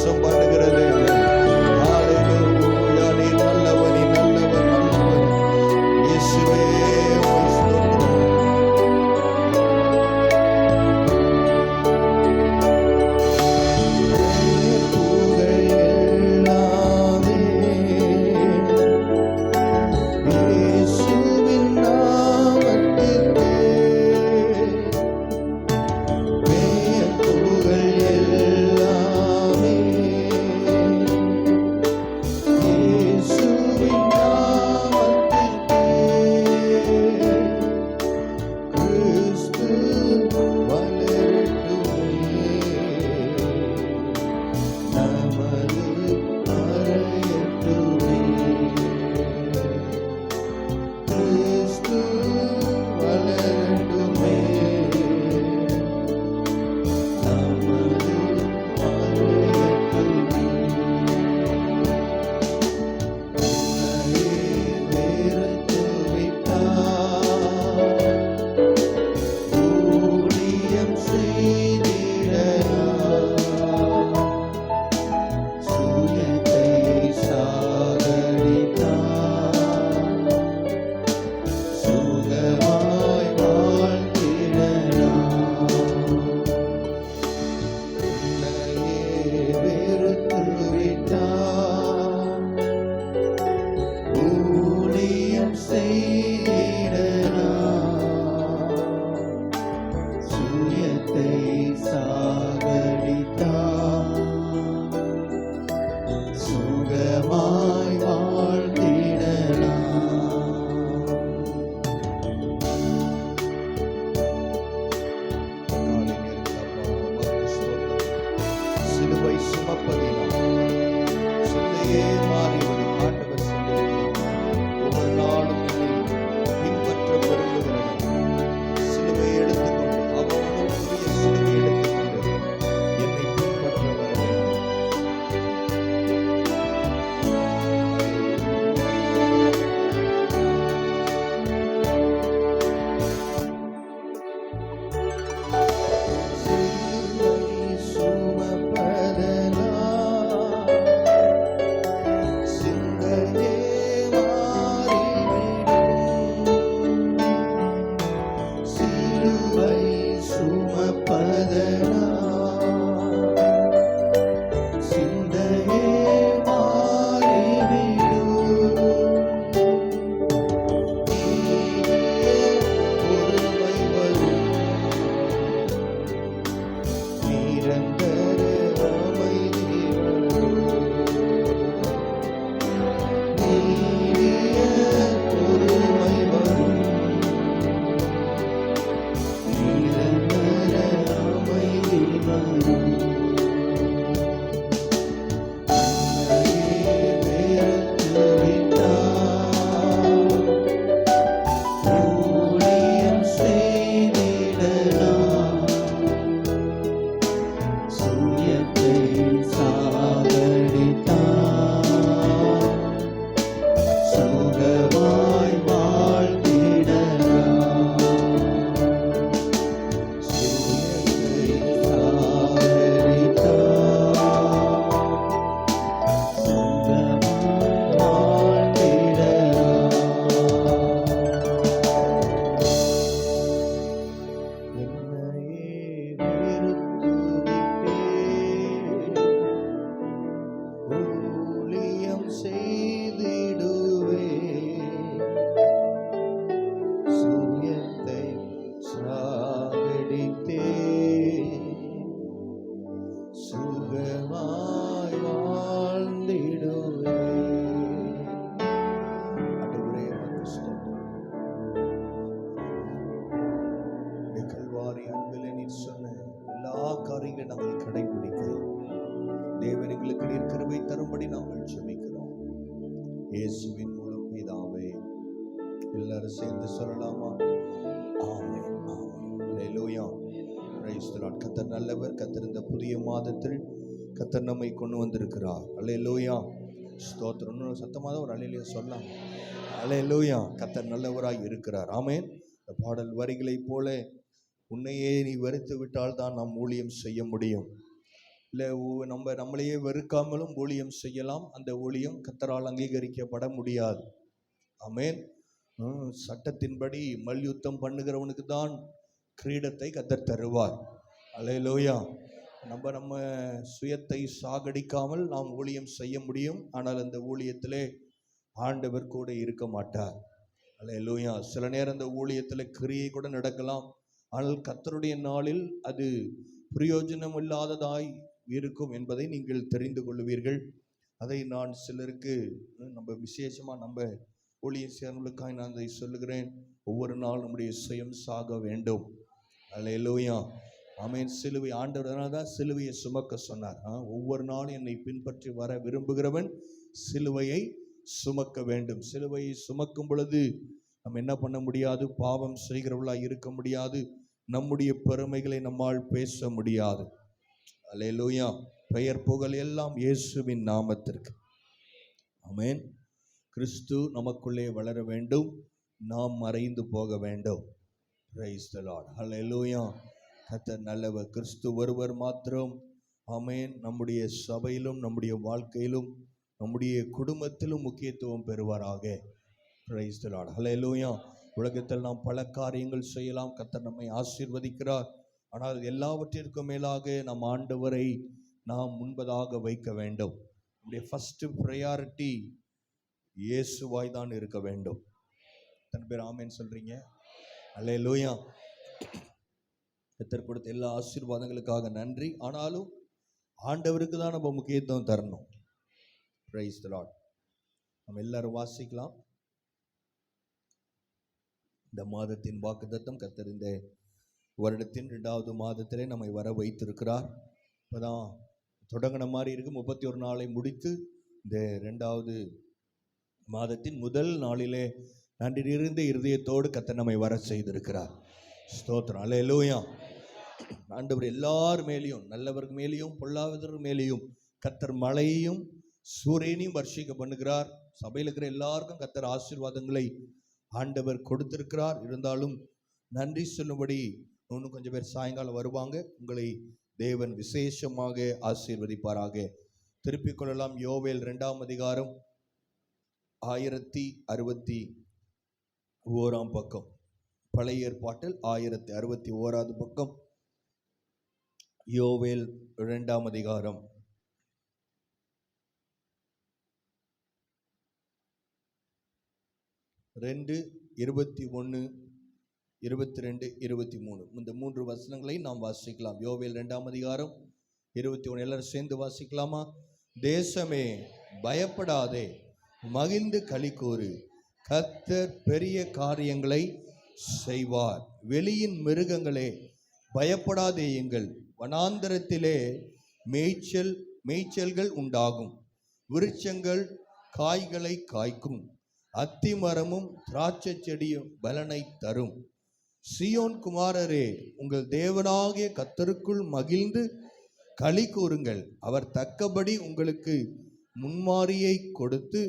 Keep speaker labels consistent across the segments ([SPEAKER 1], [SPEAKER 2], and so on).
[SPEAKER 1] வாசம் பண்ணுகிற தேவன். ஹalleluya. நீ நல்லவர், நீ நல்லவர், நல்லவர். இயேசுவே உம்மை ஸ்தோத்திரம். புகழ் எல்லாமே இயேசுவின் நாமத்திற்கே. புகழ் எல்லாமே இயேசுவின் நாமத்திற்கே. கிறிஸ்து வளரட்டுமே, நமது மறையட்டுமே. கிறிஸ்து வளரட்டுமே, நமது மறையட்டுமே. உன்னையே வெறுத்து விட்டார், ஊழியம் செய்திடலாம். சுயத்தை சாகடித்தார், சுகமாய் வாழ்ந்திடலாம். உன்னையே வெறுத்து விட்டார், ஊழியம் செய்திடலாம். சுயத்தை சாகடித்தார், சுகமாய் வாழ்ந்திடலாம். சிலுவை சுமப்பதினால் சிந்தையே மாறிவிடும். ஆண்டவர் சொல்லியிருக்கிறார், ஒவ்வொரு நாளும் என்னை பின்பற்ற விரும்புகிறவன் சிலுவை எடுத்துக்கொண்டு, அவனுக்குரிய சிலுவை எடுத்துக்கொண்டு என்னை பின்பற்ற வர வேண்டும். சிலுவை சுமப்பதனால் சிந்தையே மாறிவிடும். சிலுவை சுமப்பதனால் சிந்தையே மாறிவிடும். நீடிய பொறுமை வரும், நிரந்தர அமைதி வரும். நீடிய பொறுமை வரும், நிரந்தர அமைதி வரும். உன்னையே வெறுத்து விட்டார், ஊழியம் செய்திடலாம். சுயத்தை சாகடித்தார், சுகமாய் வாழ்ந்திடலாம். சுயத்தை சாகடித்தார், சுகமாய் வாழ்ந்திடலாம். என்னையே வெறுத்து விட்டேன், ஊழியம் செய்திடுவேன். சுயத்தை சாகடித்தேன், சுகமாய் வாழ்ந்திடுவேன். ஆண்டவரே, உமக்கு ஸ்தோத்திரம். உம்முடைய கல்வாரி அன்பிலே நீர் சொன்ன எல்லா காரியங்களையும் நாங்கள் கடைபிடிக்கிறோம். தேவன் எங்களுக்கு நீர் கிருபை தரும்படி நாங்கள் ஜெபிக்கிறோம். இயேசுவின் மூலம் பிதாவே. எல்லாரும் சேர்ந்து சொல்லலாமா? Amen, amen. Hallelujah. Praise the lord. கர்த்தர் நல்லவர். கர்த்தர் இந்த புதிய மாதத்தில் கர்த்தர் நம்மை கொண்டு வந்திருக்கிறார். ஹல்லேலூயா. ஸ்தோத்திரம். இன்னும் சத்தமாக ஒரு ஹல்லேலூயா சொல்லலாம். ஹல்லேலூயா. கர்த்தர் நல்லவராய் இருக்கிறார். ஆமென். இந்த பாடல் வரிகளைப் போல உன்னையே நீ வெறுத்து விட்டால் தான் நாம் ஊழியம் செய்ய முடியும். இல்லை நம்மளையே வெறுக்காமலும் ஊழியம் செய்யலாம். அந்த ஊழியம் கர்த்தரால் அங்கீகரிக்கப்பட முடியாது. ஆமென். சட்டத்தின்படி மல்யுத்தம் பண்ணுகிறவனுக்கு தான் கிரீடத்தை கர்த்தர் தருவார். அல்லேலூயா. நம்ம சுயத்தை சாகடிக்காமல் நாம் ஊழியம் செய்ய முடியும். ஆனால் அந்த ஊழியத்திலே ஆண்டவர் கூட இருக்க மாட்டார். அல்லேலூயா. சில நேரம் அந்த ஊழியத்தில் கிரியை கூட நடக்கலாம். ஆனால் கர்த்தருடைய நாளில் அது பிரயோஜனம் இல்லாததாய் இருக்கும் என்பதை நீங்கள் தெரிந்து கொள்வீர்கள். அதை நான் சிலருக்கு நம்ம விசேஷமாக நம்ம ஊழியம் சேர்ந்தவர்களுக்காக நான் அதை சொல்லுகிறேன். ஒவ்வொரு நாள் நம்முடைய சுயம் சாக வேண்டும். அல்லேலூயா. ஆமென். சிலுவை ஆண்டவரால் தான் சிலுவையை சுமக்க சொன்னார். ஒவ்வொரு நாளும் என்னை பின்பற்றி வர விரும்புகிறவன் சிலுவையை சுமக்க வேண்டும். சிலுவையை சுமக்கும் பொழுது நம்ம என்ன பண்ண முடியாது? பாவம் செய்கிறவர்களாக இருக்க முடியாது. நம்முடைய பெருமைகளை நம்மால் பேச முடியாது. அல்லேலூயா. பெயர் புகழ் எல்லாம் இயேசுவின் நாமத்திற்கு. ஆமென். கிறிஸ்து நமக்குள்ளே வளர வேண்டும். நாம் மறைந்து போக வேண்டும். Praise the lord. அல்லேலூயா. கர்த்தர் நல்லவர். கிறிஸ்து ஒருவர் மாத்திரம். ஆமென். நம்முடைய சபையிலும் நம்முடைய வாழ்க்கையிலும் நம்முடைய குடும்பத்திலும் முக்கியத்துவம் பெறுவாராக. Price the lord. அல்லேலூயா. உலகத்தில் நாம் பல காரியங்கள் செய்யலாம். கர்த்தர் நம்மை ஆசீர்வதிக்கிறார். ஆனால் எல்லாவற்றிற்கும் மேலாக நம் ஆண்டவரை நாம் முன்பதாக வைக்க வேண்டும். நம்முடைய ஃபர்ஸ்ட் ப்ரையாரிட்டி இயேசுவாய் தான் இருக்க வேண்டும். எத்தனை பேர் ஆமென் சொல்றீங்க? அல்லேலூயா. கர்த்தர் கொடுத்த எல்லா ஆசீர்வாதங்களுக்காக நன்றி. ஆனாலும் ஆண்டவருக்கு தான் நம்ம முக்கியத்துவம் தரணும். Price the Lord. நம்ம எல்லாரும் வாசிக்கலாம். இந்த மாதத்தின் வாக்குத்தத்தம் கர்த்தர் இந்த வருடத்தின் 2வது மாதத்திலே நம்மை வர வைத்திருக்கிறார். இப்போதான் தொடங்கின மாதிரி இருக்கு. 31 நாளை முடித்து இந்த 2வது மாதத்தின் முதல் நாளிலே நன்றி நிறைந்த இருதயத்தோடு கர்த்தர் நம்மை வர செய்திருக்கிறார். ஸ்தோத்திரம். அல்லேலூயா. ஆண்டவர் எல்லார் மேலேயும், நல்லவர் மேலேயும் பொல்லாதவர் மேலேயும் கர்த்தர் மழையையும் சூரியனையும் வர்ஷிக்க பண்ணுகிறார். சபையில் இருக்கிற எல்லாருக்கும் கர்த்தர் ஆசீர்வாதங்களை ஆண்டவர் கொடுத்திருக்கிறார். இருந்தாலும் நன்றி சொல்லும்படி இன்னும் கொஞ்சம் பேர் சாயங்காலம் வருவாங்க. உங்களை தேவன் விசேஷமாக ஆசீர்வதிப்பாராக. திருப்பிக் கொள்ளலாம். யோவேல் 2ஆம் அதிகாரம் 1061 பக்கம். பழைய ஏற்பாட்டில் 1061 பக்கம். யோவேல் 2ஆம் அதிகாரம் 2, 21, 22, 23 இந்த 3 வசனங்களை நாம் வாசிக்கலாம். யோவேல் 2ஆம் அதிகாரம் 21. எல்லாரும் சேர்ந்து வாசிக்கலாமா? தேசமே பயப்படாதே, மகிழ்ந்து களிகூரு, கர்த்தர் பெரிய காரியங்களை செய்வார். வெளியின் மிருகங்களே பயப்படாதேயுங்கள், வனாந்தரத்திலே மேய்ச்சல்கள் உண்டாகும், விருட்சங்கள் காய்களை காய்க்கும், அத்தி மரமும் திராட்சை செடியும் பலனை தரும். சீயோன் குமாரரே, உங்கள் தேவனாகிய கர்த்தருக்குள் மகிழ்ந்து களி கூறுங்கள். அவர் தக்கபடி உங்களுக்கு முன்மாரியை கொடுத்து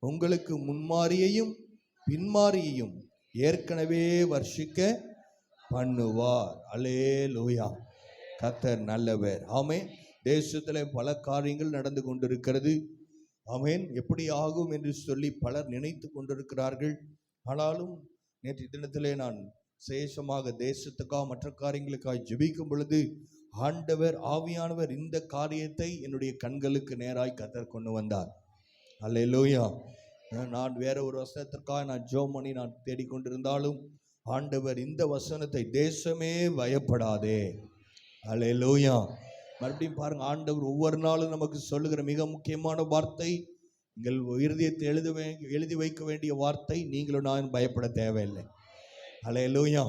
[SPEAKER 1] உங்களுக்கு முன்மாரியையும் பின்மாரியையும் ஏற்கனவே வர்ஷிக்க பண்ணுவார். அல்லேலூயா. கர்த்தர் நல்லவர். ஆமென். தேசத்தில் பல காரியங்கள் நடந்து கொண்டிருக்கிறது. ஆமென். எப்படி ஆகும் என்று சொல்லி பலர் நினைத்து கொண்டிருக்கிறார்கள். ஆனாலும் நேற்று தினத்திலே நான் விசேஷமாக தேசத்துக்காக மற்ற காரியங்களுக்காக ஜெபிக்கும் பொழுது ஆண்டவர் ஆவியானவர் இந்த காரியத்தை என்னுடைய கண்களுக்கு நேராய் கர்த்தர் கொண்டு வந்தார். அல்லேலூயா. நான் வேற ஒரு வசனத்திற்காக நான் ஜெபம் பண்ணி நான் தேடிக்கொண்டிருந்தாலும் ஆண்டவர் இந்த வசனத்தை, தேசமே பயப்படாதே. அல்லேலூயா. மறுபடியும் பாருங்க, ஆண்டவர் ஒவ்வொரு நாளும் நமக்கு சொல்லுகிற மிக முக்கியமான வார்த்தை, எங்கள் இருதயத்தை எழுதி வைக்க வேண்டிய வார்த்தை, நீங்களும் நான் பயப்பட தேவையில்லை. அல்லேலூயா.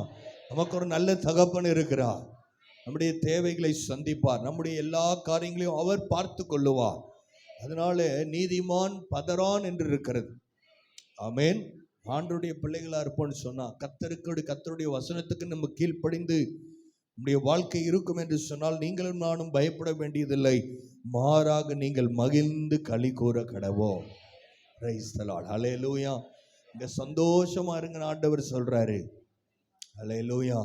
[SPEAKER 1] நமக்கு ஒரு நல்ல தகப்பன் இருக்கிறார். நம்முடைய தேவைகளை சந்திப்பார். நம்முடைய எல்லா காரியங்களையும் அவர் பார்த்து கொள்ளுவார். அதனால நீதிமான் பதறான் என்று இருக்கிறது. ஆமென். ஆண்டவருடைய பிள்ளைகளா இருப்போம்னு சொன்னா கர்த்தருடைய வசனத்துக்கு நம்ம கீழ்ப்படிந்து நம்முடைய வாழ்க்கை இருக்கும் என்று சொன்னால் நீங்களும் நானும் பயப்பட வேண்டியதில்லை. மாறாக நீங்கள் மகிழ்ந்து களி கூற கடவோம். Praise the lord. அல்லேலூயா. இங்க சந்தோஷமா இருங்க ஆண்டவர் சொல்றாரு. அல்லேலூயா.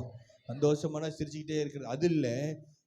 [SPEAKER 1] சந்தோஷமான சிரிச்சுக்கிட்டே இருக்கிறது அது இல்லை.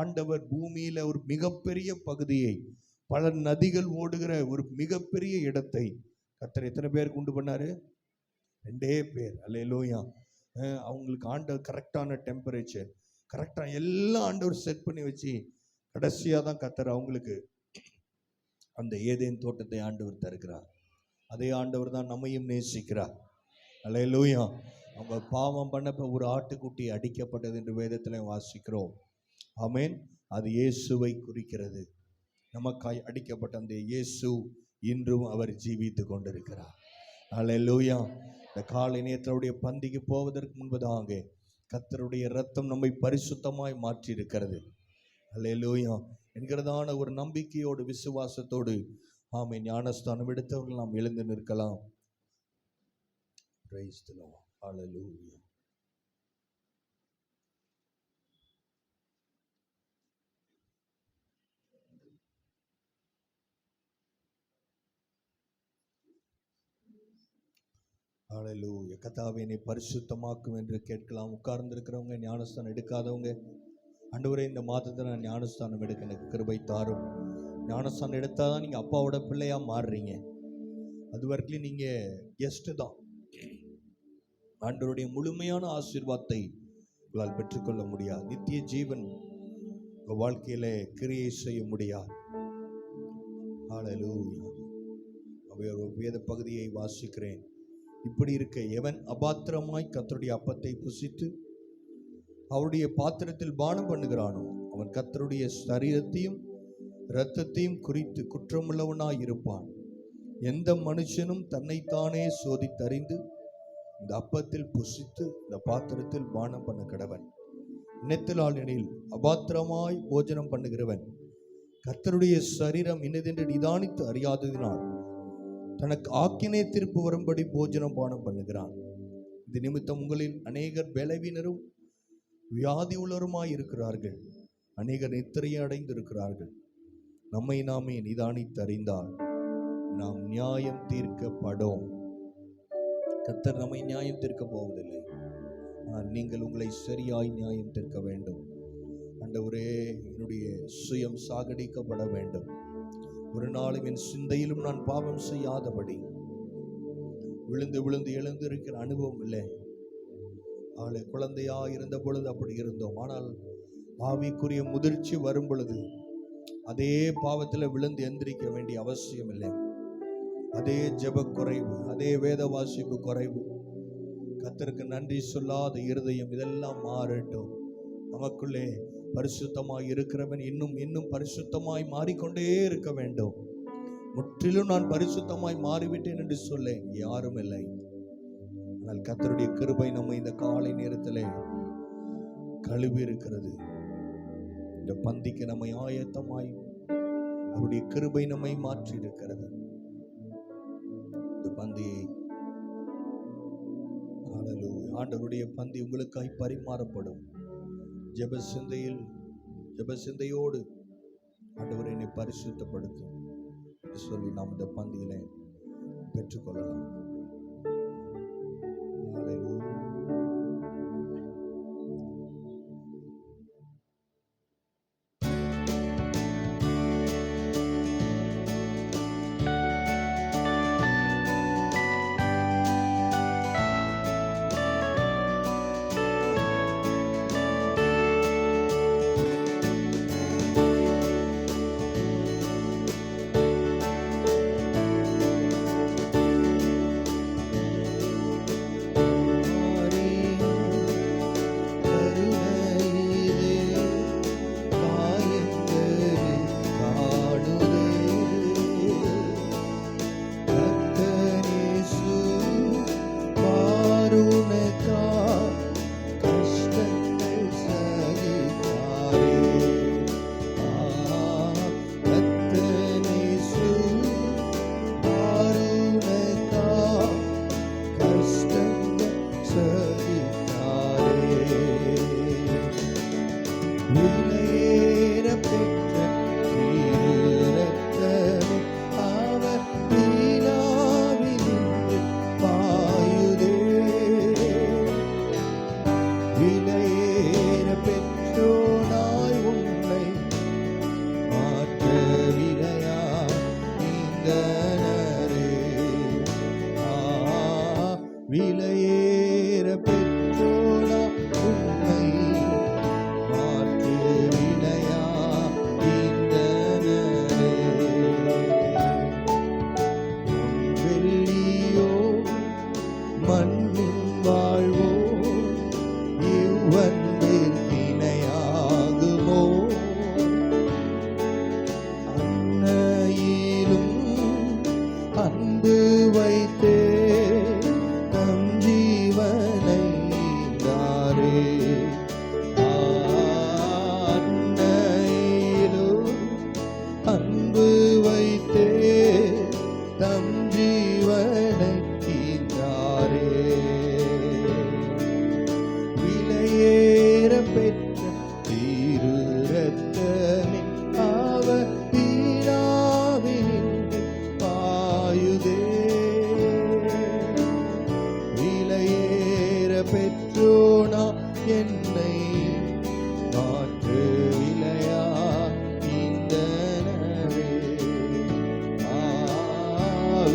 [SPEAKER 1] ஆண்டவர் பூமியில ஒரு மிகப்பெரிய பகுதியை, பல நதிகள் ஓடுகிற ஒரு மிகப்பெரிய இடத்தை கர்த்தர் எத்தனை பேருக்கு உண்டு பண்ணாரு? 2 பேர். அல்லேலூயா. அவங்களுக்கு ஆண்டவர் கரெக்டான டெம்பரேச்சர், கரெக்டாக எல்லாம் ஆண்டவர் செட் பண்ணி வச்சு கடைசியாக தான் கர்த்தர் அவங்களுக்கு அந்த ஏதேன் தோட்டத்தை ஆண்டவர் தருகிறார். அதே ஆண்டவர் தான் நம்மையும் நேசிக்கிறார். அல்லேலூயா. அவங்க பாவம் பண்ணப்ப ஒரு ஆட்டுக்குட்டி அடிக்கப்பட்டது என்று வேதத்தில் வாசிக்கிறோம். ஆமென். அது இயேசுவை குறிக்கிறது. நமக்காய் அடிக்கப்பட்ட அந்த இயேசு இன்றும் அவர் ஜீவித்து கொண்டிருக்கிறார். அல்லேலூயா. இந்த காலை நேரத்தினுடைய பந்திக்கு போவதற்கு முன்பதாக கர்த்தருடைய இரத்தம் நம்மை பரிசுத்தமாய் மாற்றி இருக்கிறது. அல்லேலூயா என்கிறதான ஒரு நம்பிக்கையோடு விசுவாசத்தோடு ஆமென் ஞானஸ்தானம் எடுத்தவர்கள் நாம் எழுந்து நிற்கலாம். Praise the Lord. Hallelujah. ஹalleluya. கர்த்தாவே என்னை பரிசுத்தமாக்கும் என்று கேட்கலாம். உட்கார்ந்திருக்கிறவங்க, ஞானஸ்தானம் எடுக்காதவங்க, ஆண்டவரே இந்த மாதத்தில் நான் ஞானஸ்தானம் எடுக்க எனக்கு கிருபை தாரும். ஞானஸ்தானம் எடுத்தால் தான் நீங்கள் அப்பாவோட பிள்ளையாக மாறுறீங்க. அது வரைக்கும் நீங்கள் கெஸ்ட்டு தான். ஆண்டவருடைய முழுமையான ஆசீர்வாதத்தை உங்களால் பெற்றுக்கொள்ள முடியாது. நித்திய ஜீவன் உங்கள் வாழ்க்கையில் கிரியை செய்ய முடியாது. ஹalleluya. ஒரு வேத பகுதியை வாசிக்கிறேன். இப்படி இருக்க எவன் அபாத்திரமாய் கர்த்தருடைய அப்பத்தை புசித்து அவருடைய பாத்திரத்தில் பானம் பண்ணுகிறானோ அவன் கர்த்தருடைய சரீரத்தையும் இரத்தத்தையும் குறித்து குற்றமுள்ளவனாய் இருப்பான். எந்த மனுஷனும் தன்னைத்தானே சோதித்தறிந்து இந்த அப்பத்தில் புசித்து இந்த பாத்திரத்தில் பானம் பண்ண கடவன். நினைத்தலால் எனில் அபாத்திரமாய் போஜனம் பண்ணுகிறவன் கர்த்தருடைய சரீரம் இன்னதென்று நிதானித்து அறியாததினால் தனக்கு ஆக்கினை தீர்ப்பு வரும்படி போஜனம் பானம் பண்ணுகிறான். இது நிமித்தம் உங்களில் அநேகர் பலவீனரும் வியாதி உள்ளவருமாய் இருக்கிறார்கள், அநேகர் நித்திரையை அடைந்திருக்கிறார்கள். நம்மை நாமே நிதானித்து அறிந்தால் நாம் நியாயம் தீர்க்கப்படும். கர்த்தர் நம்மை நியாயம் தீர்க்க போவதில்லை. நீங்கள் உங்களை சரியாய் நியாயம் தீர்க்க வேண்டும். ஆண்டவரே, என்னுடைய சுயம் சாகடிக்கப்பட வேண்டும். ஒரு நாளும் என் சிந்தையிலும் நான் பாவம் செய்யாதபடி விழுந்து விழுந்து எழுந்திருக்கிற அனுபவம் இல்லை. அவளை குழந்தையா இருந்த பொழுது அப்படி இருந்தோம். ஆனால் ஆவிக்குரிய முதிர்ச்சி வரும் பொழுது அதே பாவத்தில் விழுந்து எந்திரிக்க வேண்டிய அவசியம் இல்லை. அதே ஜெப குறைவு, அதே வேத வாசிப்பு குறைவு, கர்த்தருக்கு நன்றி சொல்லாத இருதயம், இதெல்லாம் மாறட்டும். நமக்குள்ளே பரிசுத்தமாய் இருக்கிறவன் இன்னும் இன்னும் பரிசுத்தமாய் மாறிக்கொண்டே இருக்க வேண்டும். முற்றிலும் நான் பரிசுத்தமாய் மாறிவிட்டேன் என்று சொல்ல யாரும் இல்லை. ஆனால் கர்த்தருடைய கிருபை நம்ம இந்த காலை நேரத்தில் கழுவி இருக்கிறது. இந்த பந்திக்கு நம்மை ஆயத்தமாய் அவருடைய கிருபை நம்மை மாற்றி இருக்கிறது. இந்த பந்தியை ஆண்டவருடைய பந்தி உங்களுக்காய் பரிமாறப்படும். ஜெப சிந்தையோடு ஆண்டவர் என்னை பரிசுத்தப்படுத்தும் என்று சொல்லி நாம் இந்த பந்தியிலே பெற்றுக்கொள்ளலாம்.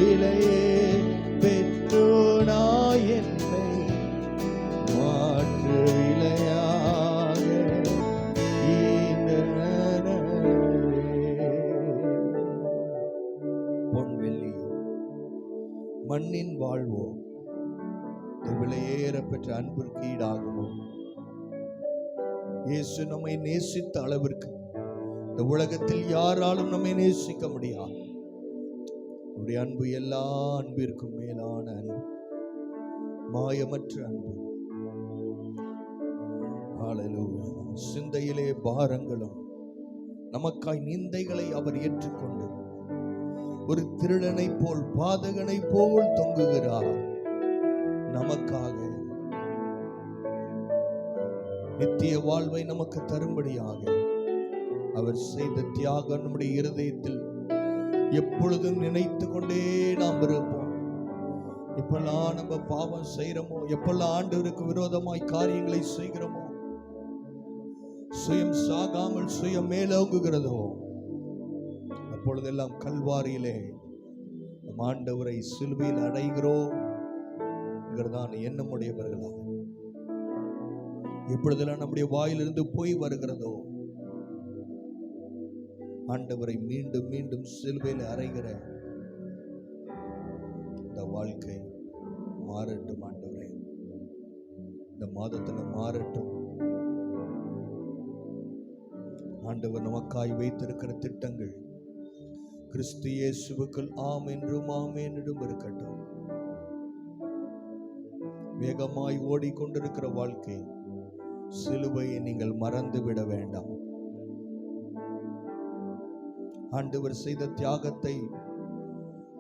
[SPEAKER 1] விலையே பெற்றோனா என்னை மாற்று விலையாக ஈந்தனரே. பொன் வெள்ளியோ மண்ணின் வாழ்வோ விலையேற பெற்ற அன்பிற்கு ஈடாகுமோ? இயேசு நம்மை நேசித்த அளவிற்கு இந்த உலகத்தில் யாராலும் நம்மை நேசிக்க முடியாது. அவருடைய அன்பு எல்லா அன்பிற்கும் மேலான அன்பு, மாயமற்ற அன்பு. ஹல்லேலூயா. சிந்தையிலே பாரங்களும் நமக்காய் நிந்தைகளை அவர் ஏற்றுக்கொண்டு ஒரு திருடனை போல் பாதகனை போல் தொங்குகிறார். நமக்காக நித்திய வாழ்வை நமக்கு தரும்படியாக அவர் செய்த தியாகம் நம்முடைய இருதயத்தில் எப்பொழுதும் நினைத்து கொண்டே நாம் இருப்போம். எப்பெல்லாம் நம்ம பாவம் செய்கிறோமோ, எப்பெல்லாம் ஆண்டவருக்கு விரோதமாய் காரியங்களை செய்கிறோமோ, சுயம் சாகாமல் சுயம் மேலோங்குகிறதோ, அப்பொழுதெல்லாம் கல்வாரியிலே நம் ஆண்டவரை சிலுவையில் அடைகிறோம் தான் எண்ணமுடையவர்களாக. எப்பொழுதெல்லாம் நம்முடைய வாயிலிருந்து போய் வருகிறதோ, ஆண்டவரை மீண்டும் மீண்டும் சிலுவையில் அறைகிற இந்த வாழ்க்கை மாறட்டும். ஆண்டவரே, இந்த மாதத்துல மாறட்டும். ஆண்டவர் நமக்காய் வைத்திருக்கிற திட்டங்கள் கிறிஸ்து இயேசுவுக்குள் ஆம் என்றும் ஆமென் என்றும் இருக்கட்டும். வேகமாய் ஓடிக்கொண்டிருக்கிற வாழ்க்கை சிலுவையை நீங்கள் மறந்து விட வேண்டாம். ஆண்டவர் செய்த தியாகத்தை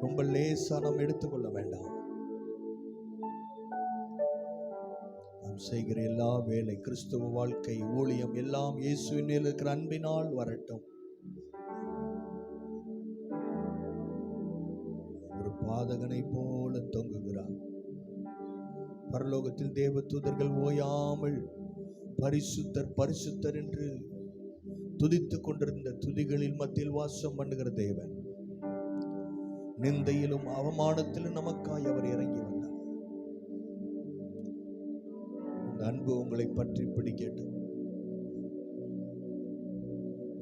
[SPEAKER 1] ரொம்ப லேசா நாம் எடுத்துக்கொள்ள வேண்டாம். நாம் செய்கிற எல்லா வேலை, கிறிஸ்துவ வாழ்க்கை, ஊழியம் எல்லாம் இயேசுவின் மேல் இருக்கிற அன்பினால் வரட்டும். ஒரு பாதகனை போல தொங்குகிறார். பரலோகத்தில் தேவ தூதர்கள் ஓயாமல் பரிசுத்தர் பரிசுத்தர் என்று துதித்துக் கொண்டிருந்த துதிகளில் மத்தியில் வாசம் பண்ணுகிற தேவன், நிந்தையிலும் அவமானத்திலும் நமக்காய் அவர் இறங்கி வந்தார். அந்த அன்பு உங்களை பற்றி பிடிக்கட்டும்.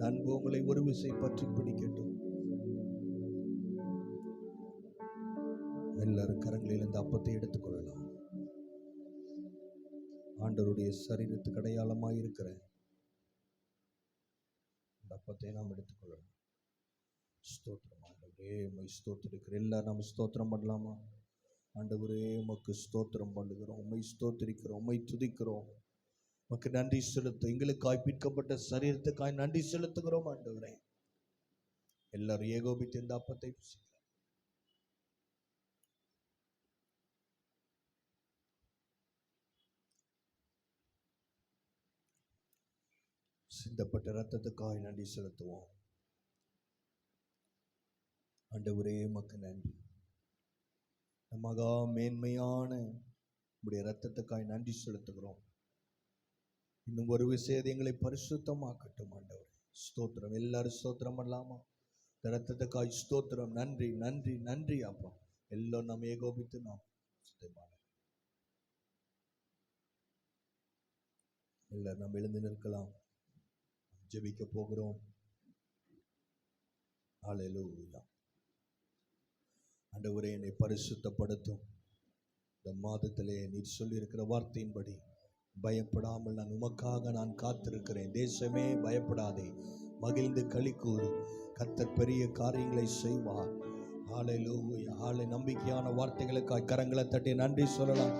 [SPEAKER 1] அன்பு உங்களை ஒரு விசை பற்றி பிடிக்கட்டும். எல்லாரும் கரங்களில் இந்த அப்பத்தை எடுத்துக்கொள்ளலாம். ஆண்டவருடைய சரீரத்துக்கு அடையாளமாய் இருக்கிற இந்த அப்பத்தை நாம் எடுத்துக்கொள்ளலாம். ஸ்தோத்திரம் ஆண்டவரே, உம்மை ஸ்தோத்திரிக்கிற எல்லாரும் நம்ம ஸ்தோத்திரம் பண்ணலாமா? ஆண்டவரே, உமக்கு ஸ்தோத்திரம் பண்ணுகிறோம், உம்மை ஸ்தோத்திரிக்கிறோம், உம்மை துதிக்கிறோம், உமக்கு நன்றி செலுத்த, எங்களுக்காய் பிற்கப்பட்ட சரீரத்துக்காய் நன்றி செலுத்துகிறோம். ஆண்டவரே, எல்லாரும் ஏகோபித்து இந்த அப்பத்தை சிந்தப்பட்ட ரத்தத்துக்காய் நன்றி செலுத்துவோம். ஆண்டவரே, உமக்கு நன்றி. மகா மேன்மையான உம்முடைய ரத்தத்துக்காய் நன்றி செலுத்துகிறோம். இன்னும் ஒரு விஷயத்தை எங்களை பரிசுத்தமாக்கட்டும். ஆண்டவரே, ஸ்தோத்திரம். எல்லாரும் ஸ்தோத்திரம் பண்ணலாமா? இந்த ரத்தத்துக்காய் ஸ்தோத்திரம். நன்றி நன்றி நன்றி அப்பா. எல்லோரும் நாம் ஏகோபித்து நாம் எல்லாரும் நாம் எழுந்து நிற்கலாம். ஜெபிக்க போகிறோம். ஹல்லேலூயா. ஆண்டவரே, என்னை பரிசுத்தப்படுத்தும். இந்த மாதத்திலே நீர் சொல்லியிருக்கிற வார்த்தையின்படி பயப்படாமல் நான் உமக்காக நான் காத்திருக்கிறேன். தேசமே பயப்படாதே, மகிழ்ந்து களி கூறு, கர்த்தர் பெரிய காரியங்களை செய்வார். ஹல்லேலூயா. ஹல்லேலூயா. நம்பிக்கையான வார்த்தைகளுக்காய் கரங்களை தட்டி நன்றி சொல்லலாம்.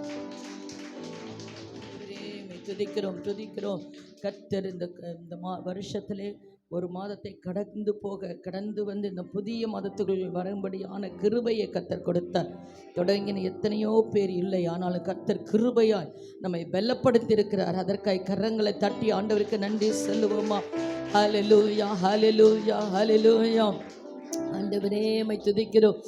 [SPEAKER 2] துதிக்கிறோம். கர்த்தர் இந்த வருஷத்திலே ஒரு மாதத்தை கடந்து வந்து இந்த புதிய மதத்துக்குள் வரும்படியான கிருபையை கர்த்தர் கொடுத்தார். தொடங்கின எத்தனையோ பேர் இல்லை, ஆனாலும் கர்த்தர் கிருபையாய் நம்மை பலப்படுத்தி இருக்கிறார். அதற்காய் கரங்களை தட்டி ஆண்டவருக்கு நன்றி சொல்லுவோமா? ஹல்லேலூயா, ஹல்லேலூயா, ஹல்லேலூயா. ஆண்டவரே, உம்மை துதிக்கிறோம்.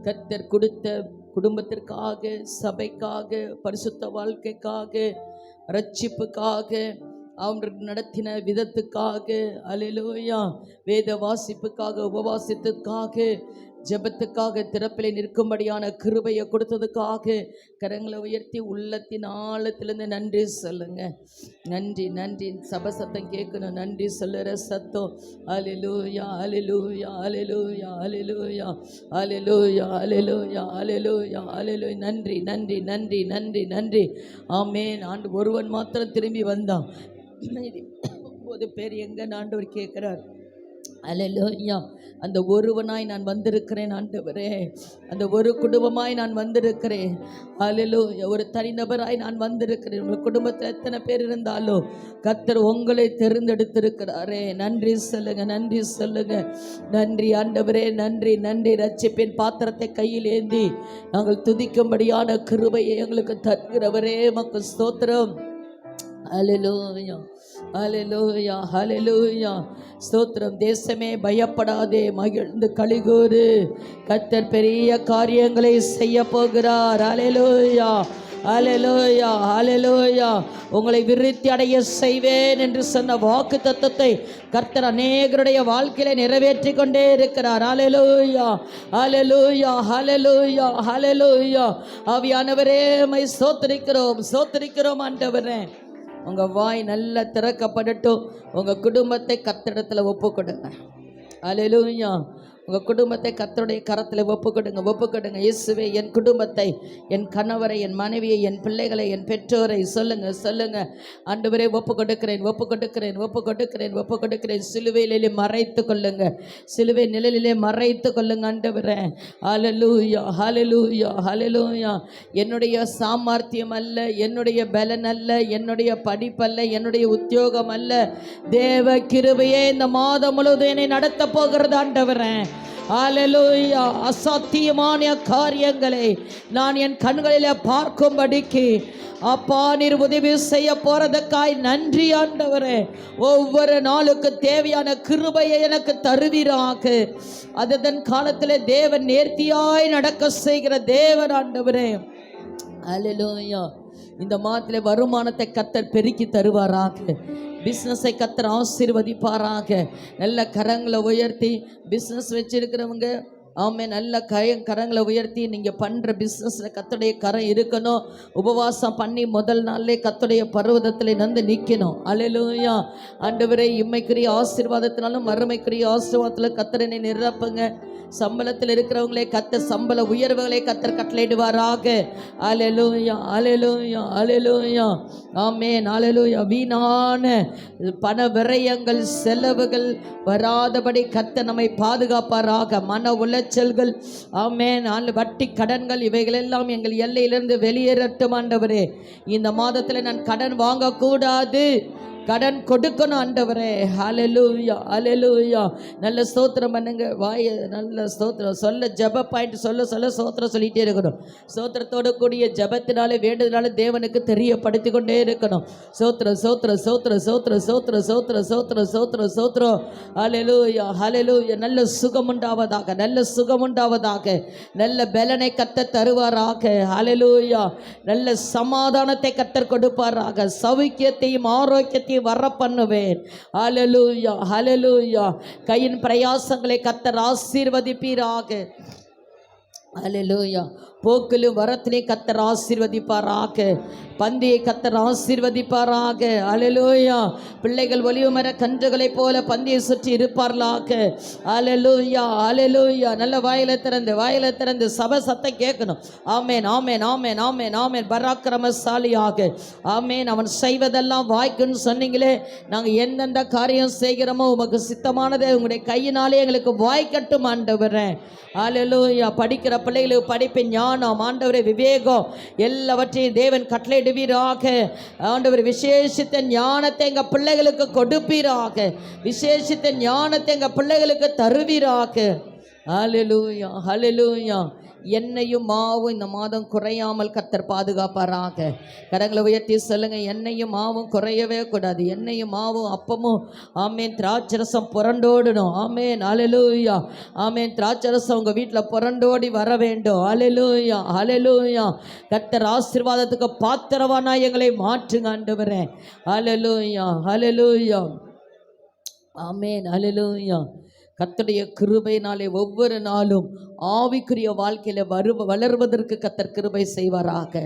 [SPEAKER 2] கர்த்தர் கொடுத்த குடும்பத்திற்காக, சபைக்காக, பரிசுத்த வாழ்க்கைக்காக, ரட்சிப்புக்காக, அவர் நடத்தின விதத்துக்காக, அல்லேலூயா, வேத வாசிப்புக்காக, உபவாசத்துக்காக, ஜெபத்துக்காக திறப்பிலே நிற்கும்படியான கிருபையை கொடுத்ததுக்காக கரங்களை உயர்த்தி உள்ளத்தின் ஆழத்திலிருந்து நன்றி சொல்லுங்க. நன்றி நன்றி. சபை சத்தம் கேட்கணும். நன்றி சொல்லுற சத்தம். அல்லேலூயா அல்லேலூயா அல்லேலூயா அல்லேலூயா அல்லேலூயா அல்லேலூயா அல்லேலூயா அல்லேலூயா. நன்றி நன்றி நன்றி நன்றி நன்றி. ஆமென். ஆண்டு ஒருவன் மாத்திரம் திரும்பி வந்தான். 9 பேர் எங்கன்னு ஆண்டவர் கேட்கிறார். அல்லேலூயா. அந்த ஒருவனாய் நான் வந்திருக்கிறேன் ஆண்டவரே. அந்த ஒரு குடும்பமாய் நான் வந்திருக்கிறேன். அல்லேலூயா. ஒரு தனிநபராய் நான் வந்திருக்கிறேன். உங்கள் குடும்பத்தில் எத்தனை பேர் இருந்தாலும் கர்த்தர் உங்களை தேர்ந்தெடுத்திருக்கிறாரே. நன்றி சொல்லுங்க. நன்றி சொல்லுங்க. நன்றி ஆண்டவரே. நன்றி நன்றி. ரட்சிப்பின் பாத்திரத்தை கையில் ஏந்தி நாங்கள் துதிக்கும்படியான கிருபையை எங்களுக்கு தருகிறவரே உமக்கு ஸ்தோத்திரம். அல்லேலூயா அல்லேலூயா அல்லேலூயா. ஸ்தோத்திரம். தேசமே பயப்படாதே, மகிழ்ந்து களிகூரு, கர்த்தர் பெரிய காரியங்களை செய்ய போகிறார். அல்லேலூயா அல்லேலூயா அல்லேலூயா. உங்களை விருத்தி அடைய செய்வேன் என்று சொன்ன வாக்கு தத்தத்தை கர்த்தர் அநேகருடைய வாழ்க்கையில நிறைவேற்றி கொண்டே இருக்கிறார். அல்லேலூயா அல்லேலூயா அல்லேலூயா அல்லேலூயா. ஆவியானவரே உம்மை ஸ்தோத்திரிக்கிறோம் ஸ்தோத்திரிக்கிறோம் ஆண்டவரே. உங்கள் வாய் நல்லா திறக்கப்படட்டும். உங்கள் குடும்பத்தை கர்த்தரிடத்தில் ஒப்பு கொடுங்க. அல்லேலூயா. உங்கள் குடும்பத்தை கர்த்தருடைய கரத்தில் ஒப்பு கொடுங்க. இயேசுவே, என் குடும்பத்தை, என் கணவரை, என் மனைவியை, என் பிள்ளைகளை, என் பெற்றோரை சொல்லுங்க. ஆண்டவரே ஒப்பு கொடுக்கிறேன். சிலுவையிலே மறைத்து கொள்ளுங்க. சிலுவை நிழலிலே மறைத்து கொள்ளுங்க ஆண்டவரே. ஹல்லேலூயா ஹல்லேலூயா ஹல்லேலூயா. என்னுடைய சாமர்த்தியம் அல்ல, என்னுடைய பலன் அல்ல, என்னுடைய படிப்பல்ல, என்னுடைய உத்தியோகம் அல்ல, தேவ கிருபையே இந்த மாதம் முழுவதும் என்னை நடத்த போகிறது ஆண்டவரே. அல்லேலூயா. அசாத்தியமான காரியங்களை நான் என் கண்களிலே பார்க்கும்படிக்கு அப்பா நீர் உதவி செய்ய போறதுக்காய் நன்றி ஆண்டவரே. ஒவ்வொரு நாளுக்கு தேவையான கிருபையை எனக்கு தருவீராக. அதன் காலத்திலே தேவன் நேர்த்தியாய் நடக்க செய்கிற தேவன் ஆண்டவரே. அல்லேலூயா. இந்த மாதத்திலே வருமானத்தை கர்த்தர் பெருக்கி தருவாராக. பிஸ்னஸை கர்த்தர் ஆசீர்வதிப்பாராக. நல்ல கரங்களை உயர்த்தி பிஸ்னஸ் வச்சிருக்கிறவங்க ஆமே நல்ல கரங்களை உயர்த்தி நீங்கள் பண்ணுற பிஸ்னஸில் கர்த்தருடைய கரம் இருக்கணும். உபவாசம் பண்ணி முதல் நாள்லே கர்த்தருடைய பர்வதத்தில் வந்து நிற்கணும். அல்லேலூயா. ஆண்டவரே, இம்மைக்குரிய ஆசீர்வாதத்தினாலும் மறுமைக்குரிய ஆசீர்வாதத்தில் கர்த்தரை நிரப்புங்க. சம்பளத்தில் இருக்கிறவங்களே கர்த்தர் சம்பள உயர்வுகளை கர்த்தர் கட்டளையிடுவாராக. அல்லேலூயா அல்லேலூயா அல்லேலூயா. ஆமென் அல்லேலூயா. வீணான பண விரயங்கள் செலவுகள் வராதபடி கர்த்தர் நம்மை பாதுகாப்பாராக. மன உளைச்சல்கள் ஆமென் வட்டி கடன்கள் இவைகளெல்லாம் எங்கள் எல்லையிலிருந்து வெளியேறட்டும் ஆண்டவரே. இந்த மாதத்தில் நான் கடன் வாங்கக்கூடாது, கடன் கொடுக்கணும் ஆண்டவரே. ஹல்லேலூயா ஹல்லேலூயா. நல்ல ஸ்தோத்திரம் பண்ணுங்க. வாய நல்ல ஸ்தோத்திரம் சொல்ல, ஜப பாயிண்ட் சொல்ல ஸ்தோத்திரம் சொல்லிகிட்டே இருக்கணும். ஸ்தோத்திரத்தோடு கூடிய ஜபத்தினாலே வேண்டுதனால தேவனுக்கு தெரியப்படுத்தி கொண்டே இருக்கணும். ஸ்தோத்திரம் ஸ்தோத்திரம் ஸ்தோத்திரம் ஸ்தோத்திரம் ஸ்தோத்திரம் ஸ்தோத்திரம் ஸ்தோத்திரம் ஸ்தோத்திரம் ஸ்தோத்திரம். ஹல்லேலூயா ஹல்லேலூயா. நல்ல சுகம் உண்டாவதாக, நல்ல சுகம் உண்டாவதாக, நல்ல பலனை கர்த்தர் தருவாராக. ஹல்லேலூயா. நல்ல சமாதானத்தை கர்த்தர் கொடுப்பாராக. சௌக்கியத்தையும் ஆரோக்கியத்தையும் வர பண்ணுவேன். ஹல்லேலூயா ஹல்லேலூயா. கையின் பிரயாசங்களை கர்த்தர் ஆசீர்வதிப்பீராக. அல்லேலூயா. போக்கிலும் வரத்திலே கர்த்தர் ஆசீர்வதிப்பாராக. பந்தியை கர்த்தர் ஆசீர்வதிப்பாராக. அல்லேலூயா. பிள்ளைகள் ஒலிவு மர கன்றுகளைப் போல பந்தியை சுற்றி இருப்பார்களாக. அல்லேலூயா அல்லேலூயா. நல்ல வாயில திறந்து சபை சத்தம் கேட்கணும். ஆமேன் ஆமேன் ஆமேன் ஆமேன் ஆமேன். பராக்கிரமசாலியாக ஆமேன். அவன் செய்வதெல்லாம் வாய்க்குன்னு சொன்னீங்களே. நாங்கள் எந்தெந்த காரியம் செய்கிறோமோ உமக்கு சித்தமானதை உங்களுடைய கையினாலே எங்களுக்கு வாய்க்கட்டும் ஆண்டவரே. அல்லேலூயா. படிக்கிற பிள்ளைகளுக்கு படிப்பின் ஞானம் ஆண்டவரே, விவேகம் எல்லாவற்றையும் தேவன் கட்டளையிடுவீராக. ஆண்டவர் விசேஷித்த ஞானத்தை எங்கள் பிள்ளைகளுக்கு கொடுப்பீராக. விசேஷித்த ஞானத்தை எங்கள் பிள்ளைகளுக்கு தருவீராக. ஹல்லேலூயா ஹல்லேலூயா. எண்ணெயும் மாவும் இந்த மாதம் குறையாமல் கர்த்தர் பாதுகாப்பாராக. கரங்களை உயர்த்தி சொல்லுங்க. எண்ணெயும் மாவும் குறையவே கூடாது. எண்ணெயும் மாவும் அப்பமும் ஆமேன் திராட்சரசம் புரண்டோடணும். ஆமேன் ஹல்லேலூயா. ஆமேன் திராட்சரசம் உங்கள் வீட்டில் புரண்டோடி வர வேண்டும். ஹல்லேலூயா ஹல்லேலூயா. கர்த்தர் ஆசீர்வாதத்துக்கு பாத்திரவானா எங்களை மாற்றுங்க ஆண்டவரே. ஹல்லேலூயா ஹல்லேலூயா. ஆமேன் ஹல்லேலூயா. கர்த்தருடைய கிருபையினாலே ஒவ்வொரு நாளும் ஆவிக்குரிய வாழ்க்கையில வளர்வதற்கு கர்த்தர் கிருபை செய்வாராக.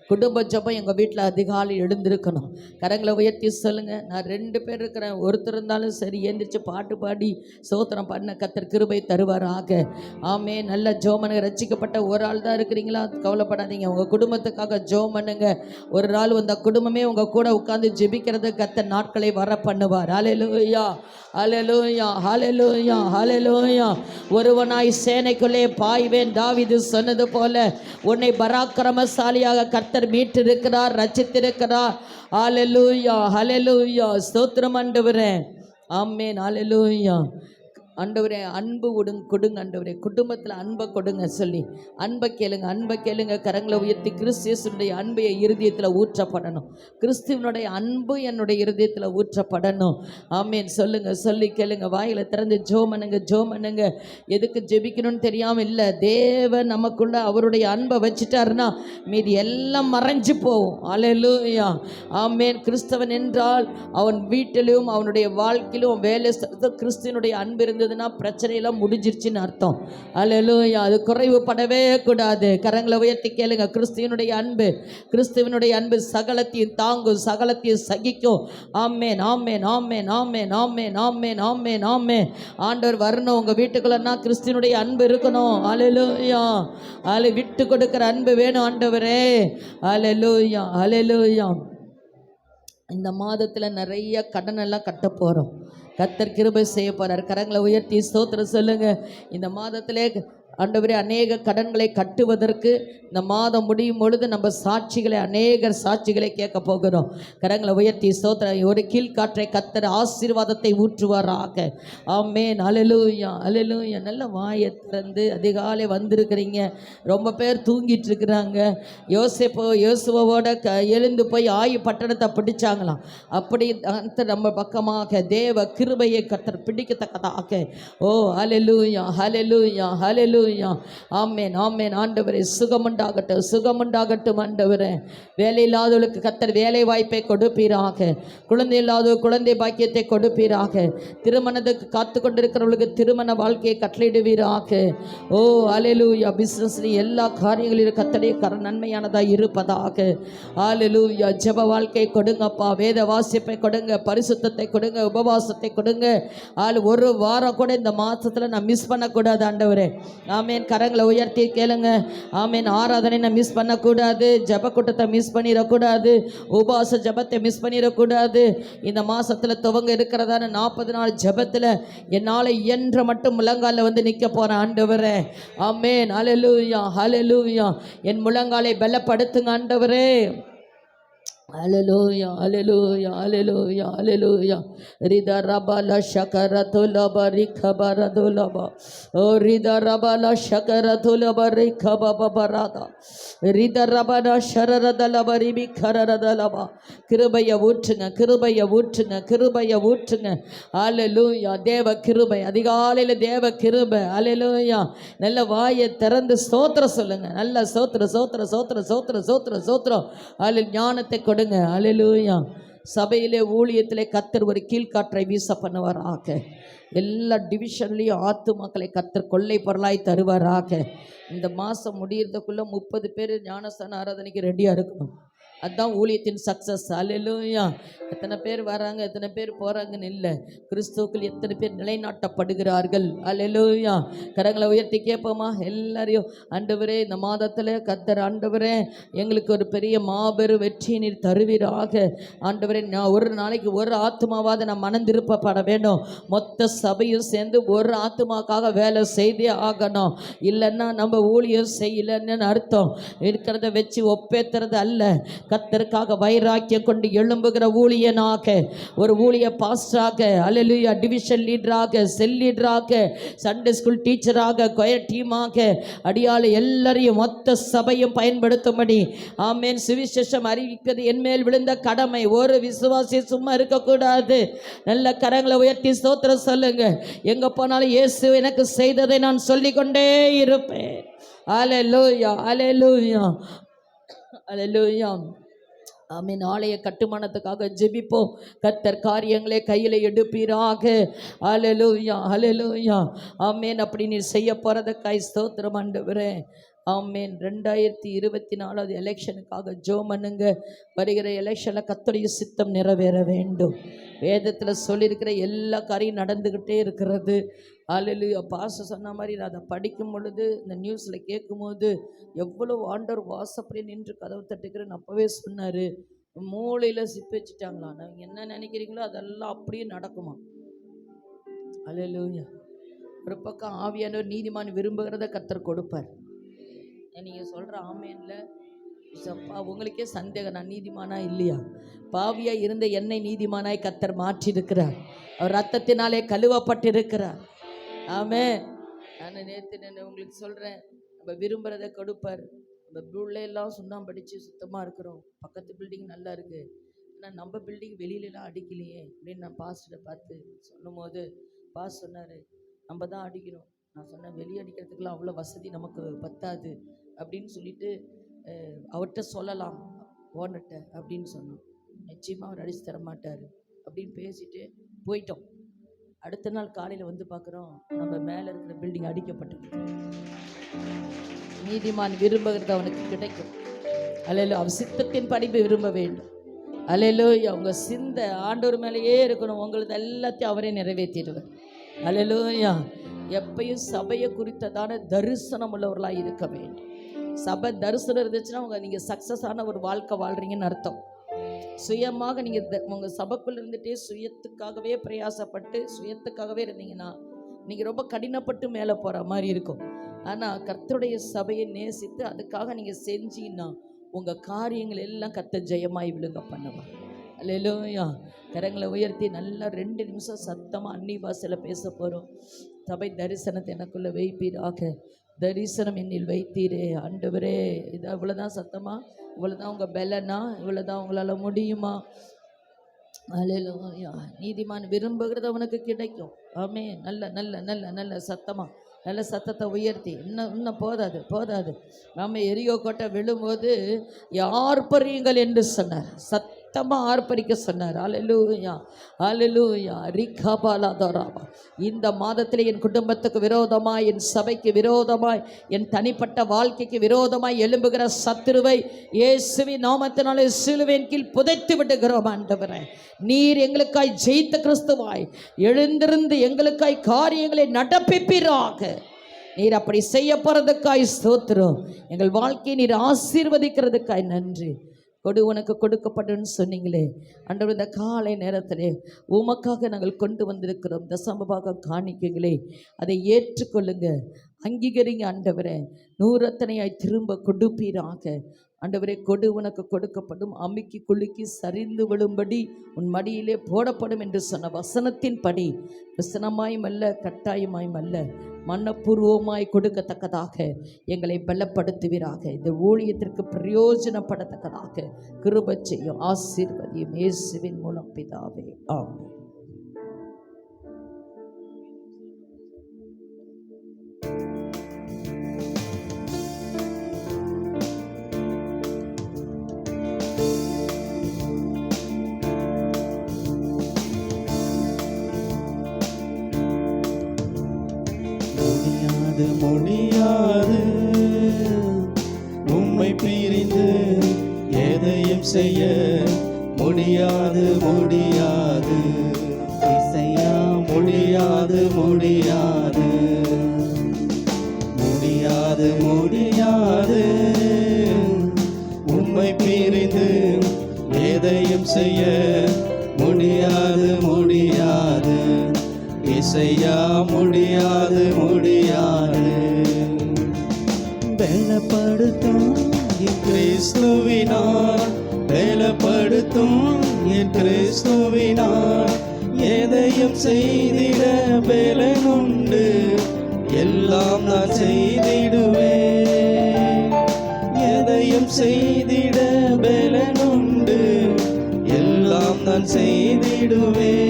[SPEAKER 2] குடும்ப ஜெபம் எங்கள் வீட்டில் அதிகாலை எழுந்திருக்கணும். கரங்களை உயர்த்தி சொல்லுங்கள். நான் 2 பேர் இருக்கிறேன், ஒருத்தர் இருந்தாலும் சரி எழுந்திரிச்சு பாட்டு பாடி சோத்திரம் பண்ண கர்த்தர் கிருபை தருவாராக. ஆமே. நல்ல ஜோமனுங்க. ரட்சிக்கப்பட்ட ஒரு ஆள் தான் இருக்கிறீங்களா, கவலைப்படாதீங்க. உங்கள் குடும்பத்துக்காக ஜோம் பண்ணுங்க. ஒரு நாள் அந்த குடும்பமே உங்கள் கூட உட்கார்ந்து ஜெபிக்கிறது கர்த்தர் நாட்களை வர பண்ணுவார். ஹல்லேலூயா, ஹல்லேலூயா, ஹல்லேலூயா, ஹல்லேலூயா. ஒருவனாய் சேனைக்குள்ளே பாய்வேன், தாவீது சொன்னது போல உன்னை பராக்கிரமசாலியாக கர்த்தர் மீட்டிருக்கிறார், ரட்சித்திருக்கிறார். ஹல்லேலூயா, ஹல்லேலூயா. ஸ்தோத்திரம் ஆண்டவரே. ஆமென். ஹல்லேலூயா. ஆண்டவரே, அன்பு கொடுங்க ஆண்டவரே. குடும்பத்தில் அன்பை கொடுங்க சொல்லி அன்பை கேளுங்க, அன்பை கேளுங்க. கரங்களை உயர்த்தி கிறிஸ்துவனுடைய அன்பை இருதயத்தில் ஊற்றப்படணும். கிறிஸ்துவனுடைய அன்பு என்னுடைய இருதயத்தில் ஊற்றப்படணும். ஆமேன். சொல்லுங்க, சொல்லி கேளுங்க. வாயில திறந்து ஜெபம் பண்ணுங்க, ஜெபம் பண்ணுங்க. எதுக்கு ஜெபிக்கணும்னு தெரியாமல் இல்லை. தேவன் நமக்குள்ள அவருடைய அன்பை வச்சுட்டாருன்னா மீதி எல்லாம் மறைஞ்சு போகும். ஹல்லேலூயா, ஆமேன். கிறிஸ்தவன் என்றால் அவன் வீட்டிலும் அவனுடைய வாழ்க்கையிலும் வேலை கிறிஸ்துவனுடைய அன்பு இருந்ததுன்னா பிரச்சனையெல்லாம் முடிஞ்சிருச்சுன்னு அர்த்தம். ஹல்லேலூயா. அது குறைவுபடவே கூடாது. கரங்களை உயர்த்தி கேளுங்க. கிறிஸ்துவனுடைய அன்பு, கிறிஸ்துவனுடைய அன்பு சகலத்தையும் தாங்கும், சகலத்தையும் சகிக்கும். ஆமென், ஆமென், ஆமென், ஆமென், ஆமென், ஆமென், ஆமென், ஆமென். ஆண்டவர் வரணும் உங்க வீட்டுக்குள்ளனா கிறிஸ்துவனுடைய அன்பு இருக்கணும். ஹல்லேலூயா. விட்டு கொடுக்கிற அன்பு வேணும் ஆண்டவரே. ஹல்லேலூயா, ஹல்லேலூயா. இந்த மாதத்தில் நிறைய கடனெல்லாம் கட்ட போகிறோம். கர்த்தர் கிருபை செய்ய போகிறார். கரங்களை உயர்த்தி ஸ்தோத்திரம் சொல்லுங்க. இந்த மாதத்திலே ஆண்டவரே அநேக கடன்களை கட்டுவதற்கு இந்த மாதம் முடியும் பொழுது நம்ம சாட்சிகளை, அநேகர் சாட்சிகளை கேட்க போகிறோம். கரங்களை உயர்த்தி ஸ்தோத்திரம். ஒரு கீழ்காற்றை கர்த்தர் ஆசீர்வாதத்தை ஊற்றுவாராக. ஆமென். ஹல்லேலூயா, ஹல்லேலூயா. நல்ல வாயை திறந்து அதிகாலை வந்திருக்கிறீங்க. ரொம்ப பேர் தூங்கிட்டு இருக்கிறாங்க. யோசுவோட எழுந்து போய் ஆயி பட்டணத்தை பிடிச்சாங்களாம். அப்படி நம்ம பக்கமாக தேவ கிருபையை கர்த்தர் பிடிக்கத்தக்கதாக. ஓ ஹல்லேலூயா, ஹல்லேலூயா, ஹல்லேலூயா. ஆமென், ஆமென். ஆண்டவரே சுகமுண்டாகட்டும், சுகமுண்டாகட்டும் ஆண்டவரே. வேலை இல்லாதவர்களுக்கு கர்த்தர் வேலை வாய்ப்பை கொடுப்பீராக. குழந்தை இல்லாதவர்கள் குழந்தை பாக்கியத்தை கொடுப்பீராக. திருமணத்துக்கு காத்து கொண்டிருக்கிறவர்களுக்கு திருமண வாழ்க்கையை கட்டளையிடுவீராக. ஓ ஹல்லேலூயா. பிசினஸ்ல எல்லா காரியங்களிலும் கர்த்தருடைய நன்மையானதாக இருப்பதாக. ஹல்லேலூயா. ஜெப வாழ்க்கை கொடுங்கப்பா, வேத வாசிப்பை கொடுங்க, பரிசுத்தத்தை கொடுங்க, உபவாசத்தை கொடுங்க. ஒரு வாரம் கூட இந்த மாசத்துல நான் மிஸ் பண்ணக்கூடாது ஆண்டவரே. ஆமேன். கரங்களை உயர்த்தி கேளுங்க. ஆமேன். ஆராதனை நான் மிஸ் பண்ணக்கூடாது, ஜப கூட்டத்தை மிஸ் பண்ணிடக்கூடாது, உபவாச ஜபத்தை மிஸ் பண்ணிடக்கூடாது. இந்த மாசத்துல துவங்க இருக்கிறதான 40 நாள் ஜபத்துல என்னால் இயன்ற மட்டும் முழங்கால வந்து நிற்க போறேன் ஆண்டவரே. ஆமேன். ஹல்லேலூயா, ஹல்லேலூயா. என் முழங்காலை பலப்படுத்துங்க ஆண்டவரே. Hallelujah, hallelujah, hallelujah, hallelujah. Rida rabala shakaratula barikhabaradula ba. Oh rida rabala shakaratula barikhababa barada. Rida rabana shararadala baribikharadala ba. கிருபையை ஊற்றுங்க, கிருபையை ஊற்றுங்க, கிருபையை ஊற்றுங்க. ஹல்லேலூயா. தேவ கிருபை அதிகாலையில் தேவ கிருபை. ஹல்லேலூயா. நல்ல வாயை திறந்து ஸ்தோத்திரம் சொல்லுங்க. நல்ல ஸ்தோத்திரம், ஸ்தோத்திரம், ஸ்தோத்திரம், ஸ்தோத்திரம், ஸ்தோத்திரம், ஸ்தோத்திரம். அதில் ஞானத்தை கொடுங்க. ஹல்லேலூயா. சபையிலே ஊழியத்திலே கர்த்தர் ஒரு கீழ்காற்றை வீச பண்ணுவாராக. எல்லா டிவிஷன்லேயும் ஆத்துமாக்களை கர்த்தர் கொள்ளை பொருளாய் தருவாராக. இந்த மாதம் முடியறதுக்குள்ளே 30 பேர் ஞானஸ்தான ஆராதனைக்கு ரெடியாக இருக்கணும். அதுதான் ஊழியத்தின் சக்ஸஸ். ஹல்லேலூயா. எத்தனை பேர் வராங்க, எத்தனை பேர் போகிறாங்கன்னு இல்லை, கிறிஸ்துவுக்குள் எத்தனை பேர் நிலைநாட்டப்படுகிறார்கள். ஹல்லேலூயா. கரங்களை உயர்த்தி கேட்போமா எல்லாரையும். ஆண்டவரே இந்த மாதத்தில் கர்த்தர் ஆண்டவரே எங்களுக்கு ஒரு பெரிய மாபெரும் வெற்றி நீர் தருவீராக. ஆண்டவரே நான் ஒரு நாளைக்கு ஒரு ஆத்மாவாத நான் மனம் திருப்பப்பட வேண்டும். மொத்த சபையும் சேர்ந்து ஒரு ஆத்மாக்காக வேலை செய்தே ஆகணும். இல்லைன்னா நம்ம ஊழியம் செய்யலன்னு அர்த்தம். இருக்கிறத வச்சு ஒப்பேத்துறது அல்ல. கர்த்தருக்காக வைராக்கியம் கொண்டு எழும்புகிற ஊழியனாக, ஒரு ஊழிய பாஸ்டராக, ஹல்லேலூயா, டிவிஷன் லீடராக, செல் லீடராக, சண்டே ஸ்கூல் டீச்சராக, கொயர் டீமாக, அடியாளு எல்லாரையும் மொத்த சபையும் பயன்படுத்தும்படி ஆமென் சுவிசேஷம் அறிவிப்பது என்மேல் விழுந்த கடமை. ஒரு விசுவாசி சும்மா இருக்கக்கூடாது. நல்ல கரங்களை உயர்த்தி ஸ்தோத்திரம் சொல்லுங்க. எங்க போனாலும் இயேசு எனக்கு செய்ததை நான் சொல்லிக்கொண்டே இருப்பேன். ஹல்லேலூயா, ஹல்லேலூயா, ஹல்லேலூயா. ஆமென். ஆலய கட்டுமானத்துக்காக ஜெபிப்போம். கர்த்தர் காரியங்களை கையில் எடுப்பீராக. ஹல்லேலூயா, ஹல்லேலூயா. ஆமென். அப்படி நீர் செய்ய போறதுக்காய் ஸ்தோத்திரம் ஆண்டவரே. ஆமென். 2024 எலெக்ஷனுக்காக ஜெபம் பண்ணுங்க. வருகிற எலெக்ஷனில் கர்த்தருடைய சித்தம் நிறைவேற வேண்டும். வேதத்தில் சொல்லியிருக்கிற எல்லா காரியம் நடந்துக்கிட்டே இருக்கிறது. ஹல்லேலூயா. பாஸ்டர் சொன்ன மாதிரி நான் அதை படிக்கும் பொழுது, இந்த நியூஸில் கேட்கும்போது, எவ்வளோ ஆண்டவர் வாசப்படி நின்று கதவு தட்டுக்கிறேன்னு அப்போவே சொன்னார். மூளையில் சிப்பி வச்சுட்டாங்களா, நீங்கள் என்ன நினைக்கிறீங்களோ அதெல்லாம் அப்படியே நடக்குமா. ஹல்லேலூயா. ஒரு பக்கம் ஆவியானவர் நீதிமான் விரும்புகிறத கர்த்தர் கொடுப்பார். நீங்கள் சொல்கிற ஆமேனில் சப்பா உங்களுக்கே சந்தேகம், நான் நீதிமானா இல்லையா? பாவியாக இருந்த என்னை நீதிமானாய் கர்த்தர் மாற்றியிருக்கிறார். அவர் ரத்தத்தினாலே கழுவப்பட்டிருக்கிறார். ஆமே. நான் நேற்று உங்களுக்கு சொல்கிறேன், நம்ம விரும்புகிறத கொடுப்பார். நம்ம பிள்ளையெல்லாம் சுண்ணாம்பு அடித்து சுத்தமாக இருக்கிறோம், பக்கத்து பில்டிங் நல்லா இருக்குது, ஆனால் நம்ம பில்டிங் வெளியிலலாம் அடிக்கலையே அப்படின்னு நான் பாஸ்டரை பார்த்து சொல்லும் போது பாஸ் சொன்னார், நம்ம தான் அடிக்கிறோம். நான் சொன்னேன், வெளியே அடிக்கிறதுக்கெலாம் அவ்வளோ வசதி நமக்கு பத்தாது அப்படின்னு சொல்லிட்டு அவர்கிட்ட சொல்லலாம் ஓனர்கிட்ட அப்படின்னு சொன்னோம். நிச்சயமாக அவர் அடித்து தர மாட்டார் அப்படின்னு பேசிட்டு போயிட்டோம். அடுத்த நாள் காலையில் வந்து பார்க்குறோம், நம்ம மேலே இருக்கிற பில்டிங் அடிக்கப்பட்டிருக்கு. நீதிமான் விரும்புகிறது அவனுக்கு கிடைக்கும். அல்லேலூயா. அவர் சித்தத்தின் படிப்பு விரும்ப வேண்டும். அல்லேலூயா. அவங்க சிந்தை ஆண்டவர் மேலேயே இருக்கணும். உங்களுக்கு எல்லாத்தையும் அவரே நிறைவேற்றிடுவார். அல்லேலூயா. எப்பயும் சபையை குறித்ததான தரிசனம் உள்ளவர்களாக இருக்க வேண்டும். சபை தரிசனம் இருந்துச்சுன்னா நீங்கள் சக்ஸஸ் ஆன ஒரு வாழ்க்கை வாழ்கிறீங்கன்னு அர்த்தம். சுயமாக நீங்கள் உங்கள் சபைக்குள்ள இருந்துகிட்டே சுயத்துக்காகவே பிரயாசப்பட்டு சுயத்துக்காகவே இருந்தீங்கன்னா நீங்கள் ரொம்ப கடினப்பட்டு மேலே போகிற மாதிரி இருக்கும். ஆனால் கர்த்தருடைய சபையை நேசித்து அதுக்காக நீங்கள் செஞ்சீங்கன்னா உங்கள் காரியங்கள் எல்லாம் கர்த்தர் ஜெயமாய் விழுங்க பண்ணுவார். அல்லேலூயா. கரங்களை உயர்த்தி நல்லா 2 நிமிஷம் சத்தமாக அன்னி பாஷையில் பேச போகிறோம். சபை தரிசனத்தை எனக்குள்ளே வைப்பீராக. தரிசனம் என்னில் வைத்தீரே ஆண்டவரே. இது இவ்வளோதான் சத்தமா? இவ்வளோதான் உங்கள் பலனா? இவ்வளோதான் உங்களால் முடியுமா? அல்லேலூயா. நீதிமான் விரும்புகிறது அவனுக்கு கிடைக்கும். ஆமே. நல்ல நல்ல நல்ல நல்ல சத்தமாக நல்ல சத்தத்தை உயர்த்தி இன்னும் போதாது. நம்ம எரியோ கோட்டை விழும்போது ஆர்ப்பரியுங்கள் என்று சொன்னார். சத்தமாக ஆர்ப்பரிக்க சொன்னார். அல்லேலூயா, அல்லேலூயா. ரிகாபாலாதோராபா. இந்த மாதத்தில் என் குடும்பத்துக்கு விரோதமாய், என் சபைக்கு விரோதமாய், என் தனிப்பட்ட வாழ்க்கைக்கு விரோதமாய் எழும்புகிற சத்துருவை இயேசுவின் நாமத்தினாலே சிலுவையின் கீழ் புதைத்து விடுகிறோம் ஆண்டவரே. நீர் எங்களுக்காய் ஜெயித்த கிறிஸ்துவாய் எழுந்திருந்து எங்களுக்காய் காரியங்களை நடப்பிப்பீராக. நீர் அப்படி செய்ய போறதுக்காய் ஸ்தோத்திரம். எங்கள் வாழ்க்கையை நீர் ஆசீர்வதிக்கிறதுக்காய் நன்றி. கொடு உனக்கு கொடுக்கப்படும் சொன்னீங்களே ஆண்டவர். இந்த காலை நேரத்திலே உமக்காக நாங்கள் கொண்டு வந்திருக்கிறோம் தசமபாக காணிக்கைகளே, அதை ஏற்றுக்கொள்ளுங்க, அங்கீகரிங்க ஆண்டவரே. 100 திரும்ப கொடுப்பீராக ஆண்டவரே. கொடு உனக்கு கொடுக்கப்படும், அமுக்கி குலுக்கி சரிந்து விழும்படி உன் மடியிலே போடப்படும் என்று சொன்ன வசனத்தின் படி வசனமாயும் அல்ல கட்டாயமாயும் அல்ல மனப்பூர்வமாய் கொடுக்கத்தக்கதாக எங்களை பலப்படுத்துவீராக. இந்த ஊழியத்திற்கு பிரயோஜனப்படத்தக்கதாக கிருபை செய்யும், ஆசீர்வதியும் இயேசுவின் மூலம் பிதாவே. ஆமென்.
[SPEAKER 3] முடியாது உம்மை பிரிந்து எதையும் செய்ய முடியாது இசையா. முடியாது உம்மை பிரிந்து எதையும் செய்ய முடியாது இசையா. முடியாது பலப்படுத்தும் என் கிறிஸ்துவினால், பலப்படுத்தும் என் கிறிஸ்துவினால் எதையும் செய்திட பலனுண்டு, எல்லாம் நான் செய்திடுவேன். எதையும் செய்திட பலனுண்டு, எல்லாம் நான் செய்திடுவேன்.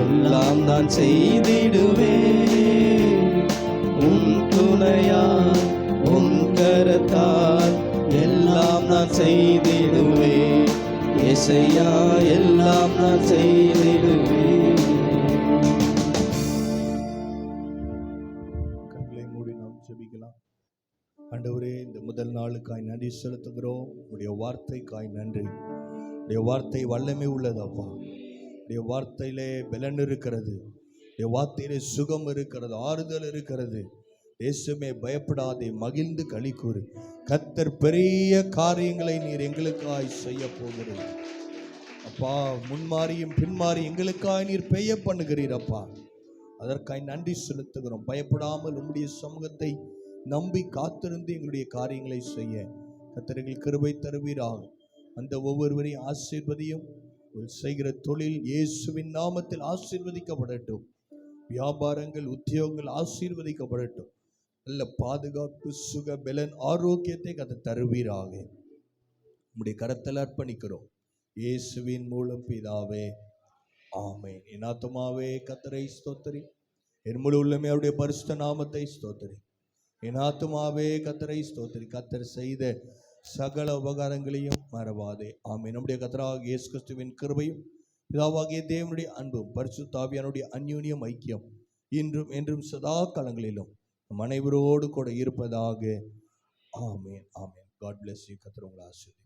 [SPEAKER 3] எல்லாம் நான் செய்திடுவேன். உன் துணையால் உன் கரத்தால் எல்லாம் நான் செய்திட ஏசையா எல்லாம் நான் செய்திடுவேன்.
[SPEAKER 1] கண்களை மூடி நாம் ஜெபிக்கலாம். ஆண்டவரே, இந்த முதல் நாளுக்காய் நன்றி செலுத்துகிறோம். உடைய வார்த்தைக்காய் நன்றி. உடைய வார்த்தை வல்லமை உள்ளது அப்பா. உடைய வார்த்தையிலே பலன் இருக்கிறது. உடைய வார்த்தையிலே சுகம் இருக்கிறது, ஆறுதல் இருக்கிறது. தேசமே பயப்படாதே, மகிழ்ந்து களி கூறு. கர்த்தர் பெரிய காரியங்களை நீர் எங்களுக்காய் செய்ய போகிறீர் அப்பா. முன்மாறியும் பின்மாறி எங்களுக்காய் நீர் பெய்ய பண்ணுகிறீர் அப்பா. அதற்காய் நன்றி செலுத்துகிறோம். பயப்படாமல் உம்முடைய சமூகத்தை நம்பி காத்திருந்து எங்களுடைய காரியங்களை செய்ய கர்த்தர் எங்களுக்கு கிருபை தருவீராக. அந்த ஒவ்வொருவரையும் ஆசீர்வதியும். செய்கிற தொழில் இயேசுவின் நாமத்தில் ஆசீர்வதிக்கப்படட்டும். வியாபாரங்கள், உத்தியோகங்கள் ஆசீர்வதிக்கப்படட்டும். நல்ல பாதுகாப்பு, சுக பலன், ஆரோக்கியத்தை கர்த்தர் தருவீராக. உம்முடைய கரத்தில் அர்ப்பணிக்கிறோம் இயேசுவின் மூலம் பிதாவே, ஆமென். என் ஆத்துமாவே கர்த்தரை ஸ்தோத்திரி, என் முழு உள்ளமே அவருடைய பரிசுத்த நாமத்தை ஸ்தோத்திரி. என் ஆத்துமாவே கர்த்தரை ஸ்தோத்திரி, கர்த்தர் செய்த சகல உபகாரங்களையும் மறவாதே. ஆமென். நம்முடைய கர்த்தராகிய இயேசு கிறிஸ்துவின் கிருபையும் பிதாவாகிய தேவனுடைய அன்பும் பரிசுத்த ஆவியானுடைய அந்யோன்யம் ஐக்கியம் இன்றும் என்றும் சதா காலங்களிலும் நம் அனைவரோடு கூட இருப்பதாக. ஆமென். ஆமென். God bless you. கர்த்தர் உங்களை ஆசீர்வதிப்பார்.